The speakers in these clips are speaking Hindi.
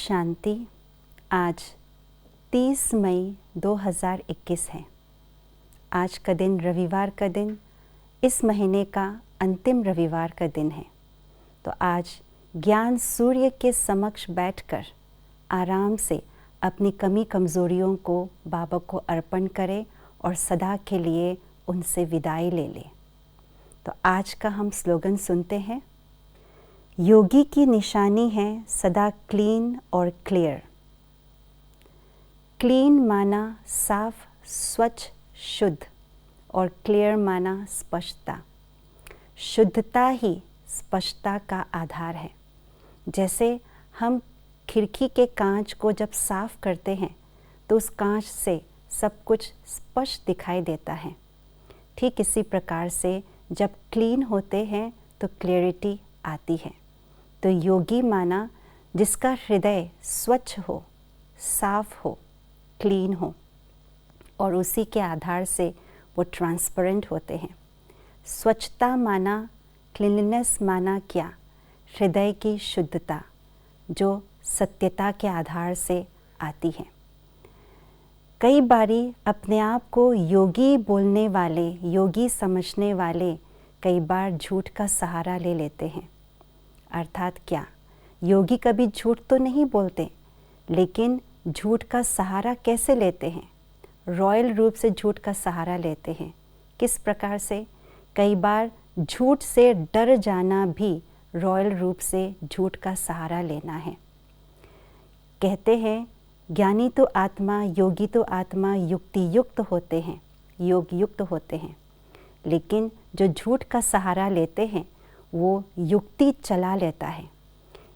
शांति। आज 30 मई 2021 है। आज का दिन रविवार का दिन, इस महीने का अंतिम रविवार का दिन है। तो आज ज्ञान सूर्य के समक्ष बैठकर आराम से अपनी कमी कमज़ोरियों को बाबा को अर्पण करें और सदा के लिए उनसे विदाई ले लें। तो आज का हम स्लोगन सुनते हैं। योगी की निशानी है सदा क्लीन और क्लियर। क्लीन माना साफ, स्वच्छ, शुद्ध और क्लियर माना स्पष्टता। शुद्धता ही स्पष्टता का आधार है। जैसे हम खिड़की के कांच को जब साफ करते हैं तो उस कांच से सब कुछ स्पष्ट दिखाई देता है। ठीक इसी प्रकार से जब क्लीन होते हैं तो क्लैरिटी आती है। तो योगी माना जिसका हृदय स्वच्छ हो, साफ हो, क्लीन हो और उसी के आधार से वो ट्रांसपेरेंट होते हैं। स्वच्छता माना, क्लीनलीनेस माना क्या? हृदय की शुद्धता जो सत्यता के आधार से आती है। कई बारी अपने आप को योगी बोलने वाले, योगी समझने वाले कई बार झूठ का सहारा ले लेते हैं। अर्थात क्या? योगी कभी झूठ तो नहीं बोलते, लेकिन झूठ का सहारा कैसे लेते हैं? रॉयल रूप से झूठ का सहारा लेते हैं। किस प्रकार से? कई बार झूठ से डर जाना भी रॉयल रूप से झूठ का सहारा लेना है। कहते हैं ज्ञानी तो आत्मा, योगी तो आत्मा युक्ति युक्त होते हैं, योग युक्त होते हैं, लेकिन जो झूठ का सहारा लेते हैं वो युक्ति चला लेता है।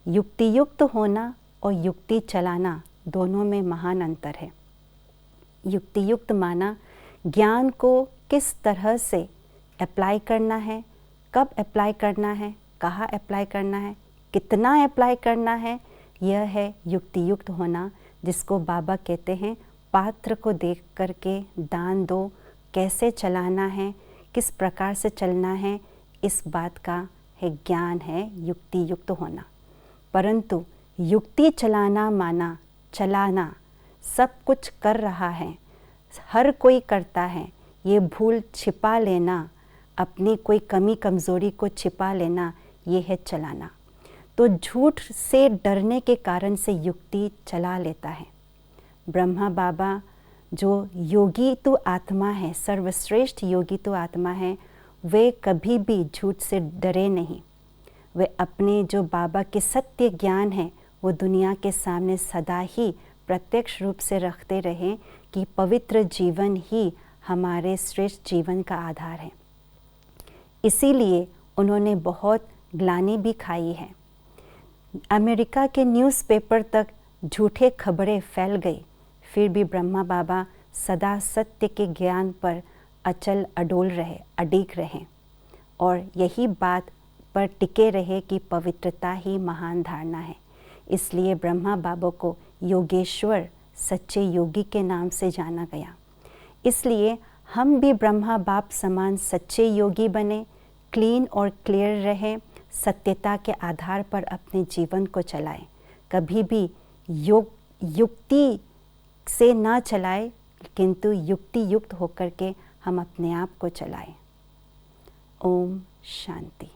युक्ति युक्त होना और युक्ति चलाना दोनों में महान अंतर है। युक्ति युक्त माना ज्ञान को किस तरह से अप्लाई करना है, कब अप्लाई करना है, कहाँ अप्लाई करना है, कितना अप्लाई करना है, यह है युक्ति युक्त होना, जिसको बाबा कहते हैं पात्र को देख करके दान दो। कैसे चलाना है, किस प्रकार से चलना है, इस बात का है ज्ञान है युक्ति युक्त होना। परंतु युक्ति चलाना माना चलाना, सब कुछ कर रहा है, हर कोई करता है, ये भूल छिपा लेना, अपनी कोई कमी कमज़ोरी को छिपा लेना, ये है चलाना। तो झूठ से डरने के कारण से युक्ति चला लेता है। ब्रह्मा बाबा जो योगी तो आत्मा है, सर्वश्रेष्ठ योगी तो आत्मा है, वे कभी भी झूठ से डरे नहीं। वे अपने जो बाबा के सत्य ज्ञान है वो दुनिया के सामने सदा ही प्रत्यक्ष रूप से रखते रहें कि पवित्र जीवन ही हमारे श्रेष्ठ जीवन का आधार है। इसीलिए उन्होंने बहुत ग्लानि भी खाई है। अमेरिका के न्यूज़पेपर तक झूठे खबरें फैल गई, फिर भी ब्रह्मा बाबा सदा सत्य के ज्ञान पर अचल अडोल रहे, अडिग रहे और यही बात पर टिके रहे कि पवित्रता ही महान धारणा है। इसलिए ब्रह्मा बाबा को योगेश्वर, सच्चे योगी के नाम से जाना गया। इसलिए हम भी ब्रह्मा बाप समान सच्चे योगी बने, क्लीन और क्लियर रहें, सत्यता के आधार पर अपने जीवन को चलाएं। कभी भी युक्ति से ना चलाएं, किंतु युक्ति युक्त होकर के हम अपने आप को चलाएं। ओम शांति।